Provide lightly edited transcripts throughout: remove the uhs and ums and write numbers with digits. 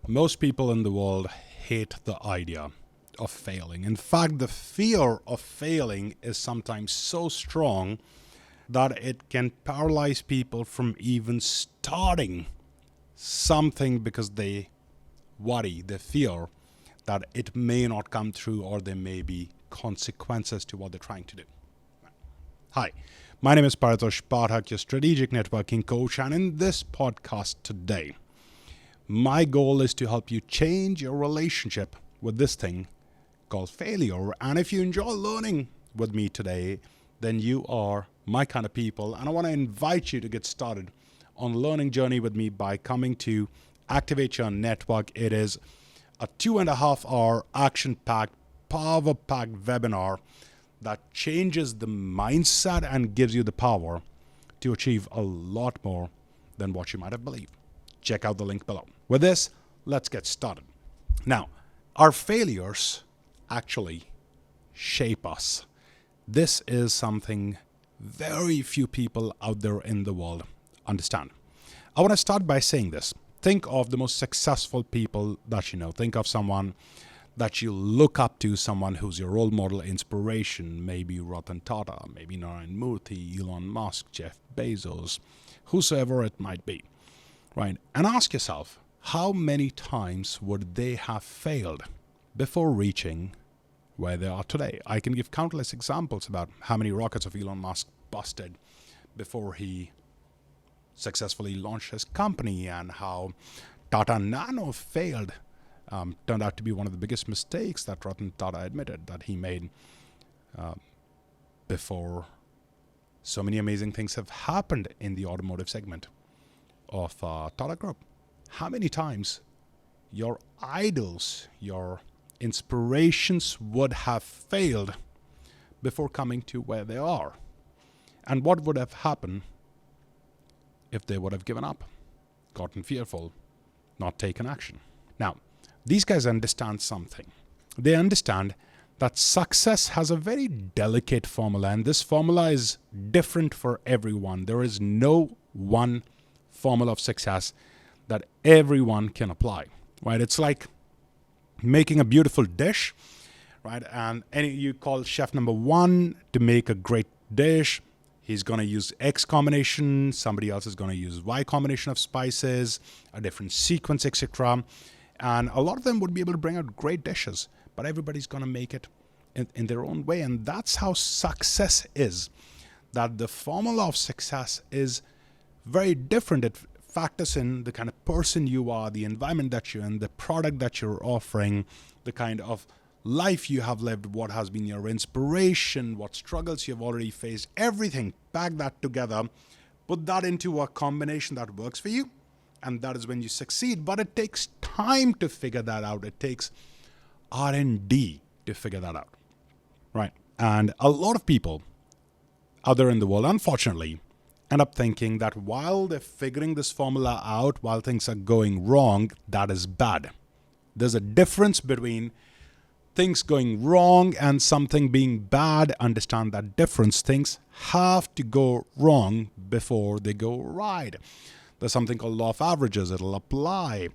Most people in the world hate the idea of failing. In fact, the fear of failing is sometimes so strong that it can paralyze people from even starting something because they worry, they fear that it may not come through or there may be consequences to what they're trying to do. Hi, my name is Paritosh, your strategic networking coach, and in this podcast today, my goal is to help you change your relationship with this thing called failure. And if you enjoy learning with me today, then you are my kind of people. And I want to invite you to get started on a learning journey with me by coming to Activate Your Network. It is a 2.5-hour action-packed, power-packed webinar that changes the mindset and gives you the power to achieve a lot more than what you might have believed. Check out the link below. With this, let's get started. Now, our failures actually shape us. This is something very few people out there in the world understand. I want to start by saying this. Think of the most successful people that you know. Think of someone that you look up to, someone who's your role model, inspiration, maybe Ratan Tata, maybe Narayana Murthy, Elon Musk, Jeff Bezos, whosoever it might be, right? And ask yourself, how many times would they have failed before reaching where they are today? I can give countless examples about how many rockets of Elon Musk busted before he successfully launched his company, and how Tata Nano failed. Turned out to be one of the biggest mistakes that Ratan Tata admitted that he made before so many amazing things have happened in the automotive segment of Tata Group. How many times your idols, your inspirations would have failed before coming to where they are? And what would have happened if they would have given up, gotten fearful, not taken action? Now, these guys understand something. They understand that success has a very delicate formula, and this formula is different for everyone. There is no one formula of success that everyone can apply, right? It's like making a beautiful dish, right? And you call chef number one to make a great dish. He's going to use X combination. Somebody else is going to use Y combination of spices, a different sequence, etc. And a lot of them would be able to bring out great dishes, but everybody's going to make it in their own way. And that's how success is. That the formula of success is very different. It factors in the kind of person you are, the environment that you're in, the product that you're offering, the kind of life you have lived, what has been your inspiration, what struggles you've already faced, everything. Pack that together, put that into a combination that works for you, and that is when you succeed. But it takes time to figure that out. It takes R&D to figure that out, right? And a lot of people out there in the world, unfortunately, end up thinking that while they're figuring this formula out, while things are going wrong, that is bad. There's a difference between things going wrong and something being bad. Understand that difference. Things have to go wrong before they go right. There's something called law of averages. It'll apply,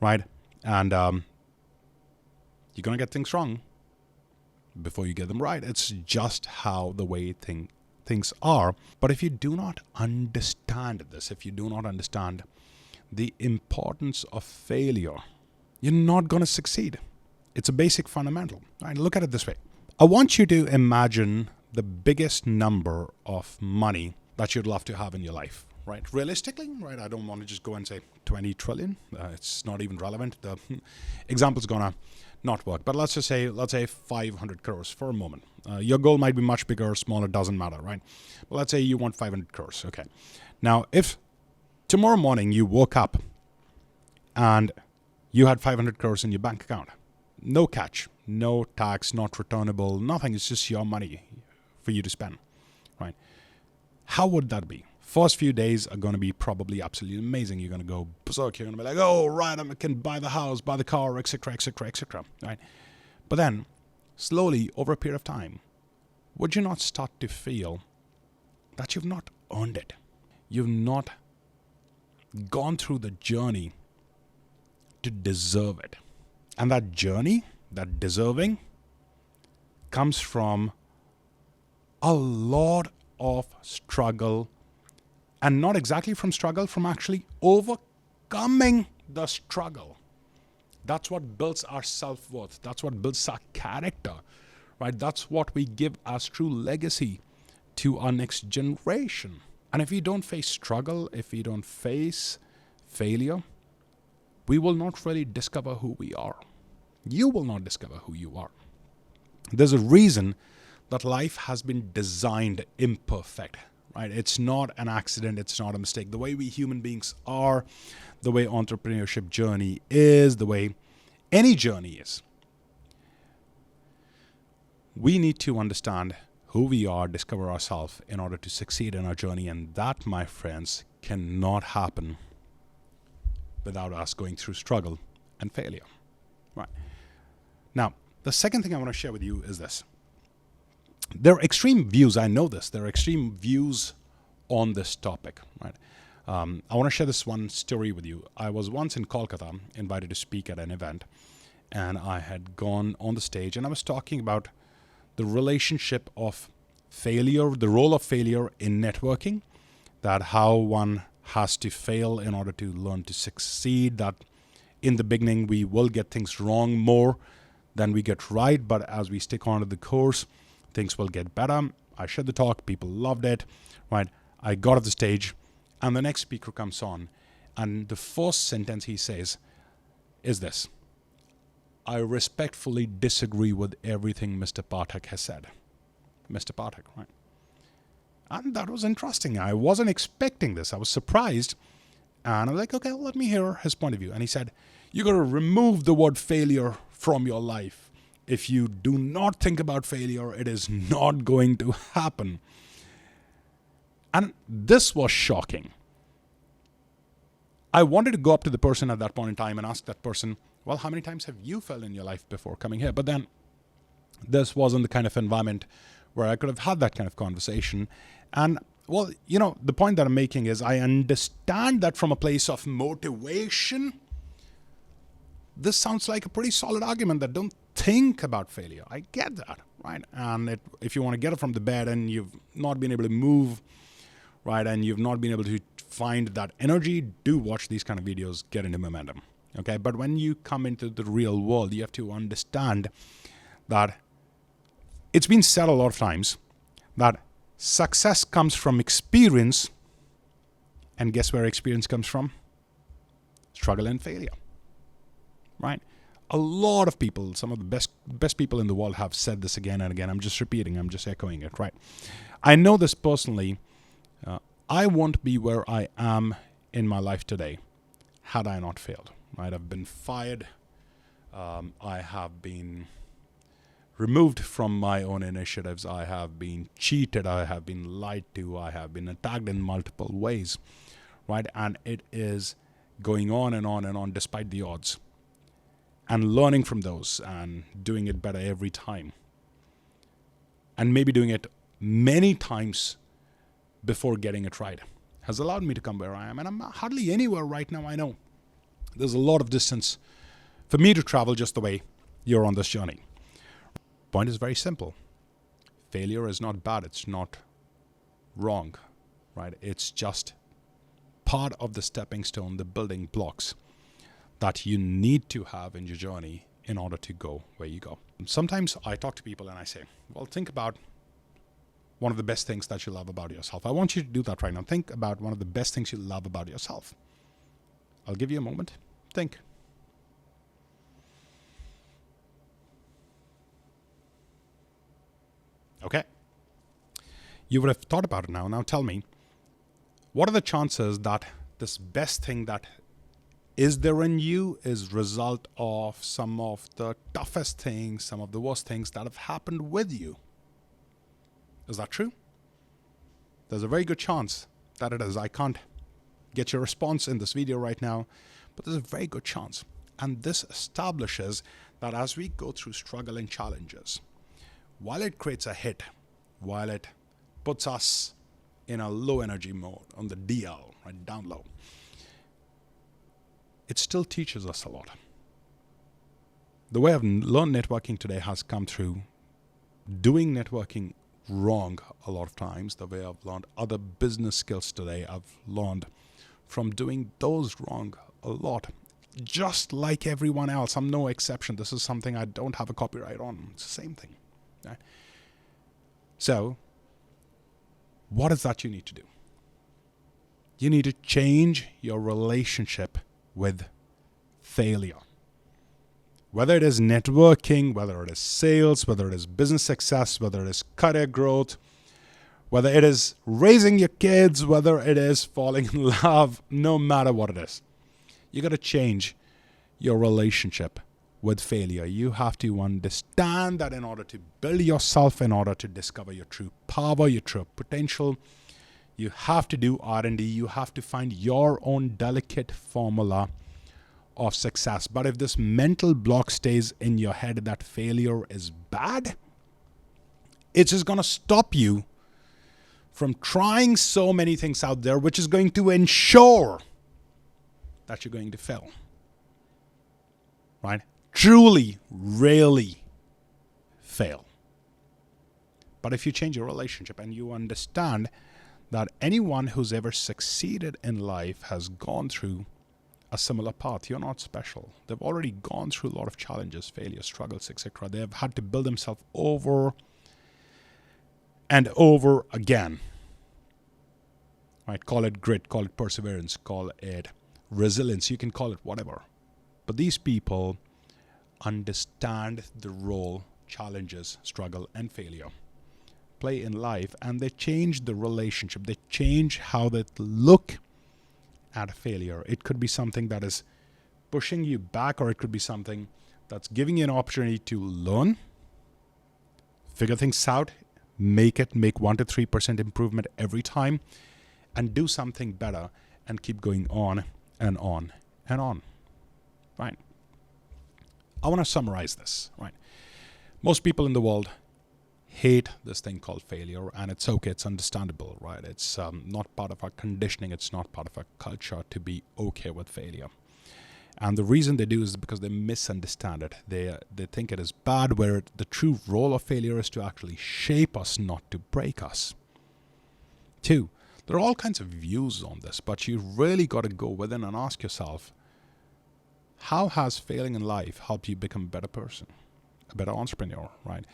right? And you're going to get things wrong before you get them right. It's just how the way things are. But if you do not understand this, if you do not understand the importance of failure, you're not going to succeed. It's a basic fundamental. Right? Look at it this way. I want you to imagine the biggest number of money that you'd love to have in your life. Right? Realistically, right? I don't want to just go and say 20 trillion. It's not even relevant. The example's gonna not work. But let's say 500 crores for a moment. Your goal might be much bigger or smaller, doesn't matter, right? But let's say you want 500 crores. Okay. Now, if tomorrow morning you woke up and you had 500 crores in your bank account, no catch, no tax, not returnable, nothing. It's just your money for you to spend, right? How would that be? First few days are going to be probably absolutely amazing. You're going to go berserk. You're going to be like, oh, right, I can buy the house, buy the car, etc., etc., etc., right? But then, slowly, over a period of time, would you not start to feel that you've not earned it? You've not gone through the journey to deserve it. And that journey, that deserving, comes from a lot of struggle, and not exactly from struggle, from actually overcoming the struggle. That's what builds our self-worth. That's what builds our character, right? That's what we give as true legacy to our next generation. And if we don't face struggle, if we don't face failure, we will not really discover who we are. You will not discover who you are. There's a reason that life has been designed imperfect, right? It's not an accident. It's not a mistake. The way we human beings are, the way entrepreneurship journey is, the way any journey is. We need to understand who we are, discover ourselves in order to succeed in our journey. And that, my friends, cannot happen without us going through struggle and failure, right? Now, the second thing I want to share with you is this. There are extreme views. I know this. There are extreme views on this topic, right? I want to share this one story with you. I was once in Kolkata, invited to speak at an event, and I had gone on the stage and I was talking about the relationship of failure, the role of failure in networking, that how one has to fail in order to learn to succeed, that in the beginning we will get things wrong more than we get right, but as we stick on to the course, things will get better. I shared the talk, people loved it, right? I got off the stage and the next speaker comes on, and the first sentence he says is this: I respectfully disagree with everything Mr. Pathak has said. Mr. Pathak, right? And that was interesting. I wasn't expecting this. I was surprised. And I was like, okay, let me hear his point of view. And he said, you got to remove the word failure from your life. If you do not think about failure, it is not going to happen. And this was shocking. I wanted to go up to the person at that point in time and ask that person, well, how many times have you failed in your life before coming here? But then this wasn't the kind of environment where I could have had that kind of conversation. And well, you know, the point that I'm making is I understand that from a place of motivation, this sounds like a pretty solid argument that don't think about failure. I get that, right? And if you want to get up from the bed and you've not been able to move, right, and you've not been able to find that energy, do watch these kind of videos, get into momentum, okay? But when you come into the real world, you have to understand that it's been said a lot of times that success comes from experience, and guess where experience comes from? Struggle and failure, right? A lot of people, some of the best people in the world have said this again and again. I'm just repeating, I'm just echoing it, right? I know this personally. I won't be where I am in my life today had I not failed, right? I've been fired. I have been removed from my own initiatives. I have been cheated. I have been lied to. I have been attacked in multiple ways, right? And it is going on and on and on despite the odds, and learning from those and doing it better every time, and maybe doing it many times before getting it right has allowed me to come where I am. And I'm hardly anywhere right now. I know there's a lot of distance for me to travel just the way you're on this journey. Point is very simple. Failure is not bad. It's not wrong, right? It's just part of the stepping stone, the building blocks that you need to have in your journey in order to go where you go. Sometimes I talk to people and I say, well, think about one of the best things that you love about yourself. I want you to do that right now. Think about one of the best things you love about yourself. I'll give you a moment. Think. Okay. You would have thought about it now. Now tell me, what are the chances that this best thing that is there in you is result of some of the toughest things, some of the worst things that have happened with you? Is that true? There's a very good chance that it is. I can't get your response in this video right now, but there's a very good chance. And this establishes that as we go through struggle and challenges, while it creates a hit, while it puts us in a low energy mode on the DL, right, down low, it still teaches us a lot. The way I've learned networking today has come through doing networking wrong a lot of times. The way I've learned other business skills today, I've learned from doing those wrong a lot. Just like everyone else, I'm no exception. This is something I don't have a copyright on. It's the same thing. Right? So, what is that you need to do? You need to change your relationship with failure. Whether it is networking, whether it is sales, whether it is business success, whether it is career growth, whether it is raising your kids, whether it is falling in love, no matter what it is, you got to change your relationship with failure. You have to understand that in order to build yourself, in order to discover your true power, your true potential, you have to do R&D. You have to find your own delicate formula of success. But if this mental block stays in your head that failure is bad, it's just going to stop you from trying so many things out there, which is going to ensure that you're going to fail. Right? Truly, really fail. But if you change your relationship and you understand that anyone who's ever succeeded in life has gone through a similar path. You're not special. They've already gone through a lot of challenges, failures, struggles, etc. They've had to build themselves over and over again. Right? Call it grit, call it perseverance, call it resilience. You can call it whatever. But these people understand the role challenges, struggle, and failure play in life, and they change the relationship. They change how they look at failure. It could be something that is pushing you back, or it could be something that's giving you an opportunity to learn, figure things out, make 1 to 3% improvement every time, and do something better, and keep going on and on and on. Right? I want to summarize this. Right? Most people in the world hate this thing called failure, and it's okay, it's understandable, right? It's not part of our conditioning, it's not part of our culture to be okay with failure. And the reason they do is because they misunderstand it. They think it is bad, where the true role of failure is to actually shape us, not to break us. 2, there are all kinds of views on this, but you really got to go within and ask yourself, how has failing in life helped you become a better person, a better entrepreneur, right?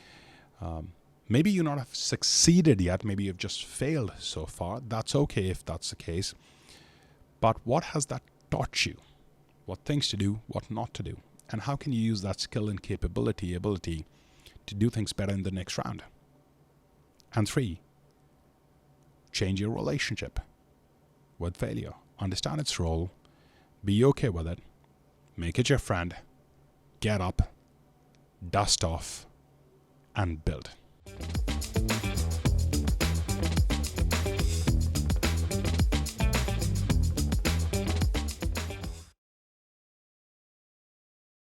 Maybe you not have succeeded yet. Maybe you've just failed so far. That's okay if that's the case. But what has that taught you? What things to do, what not to do? And how can you use that skill and ability to do things better in the next round? And 3, change your relationship with failure. Understand its role. Be okay with it. Make it your friend. Get up, dust off, and build.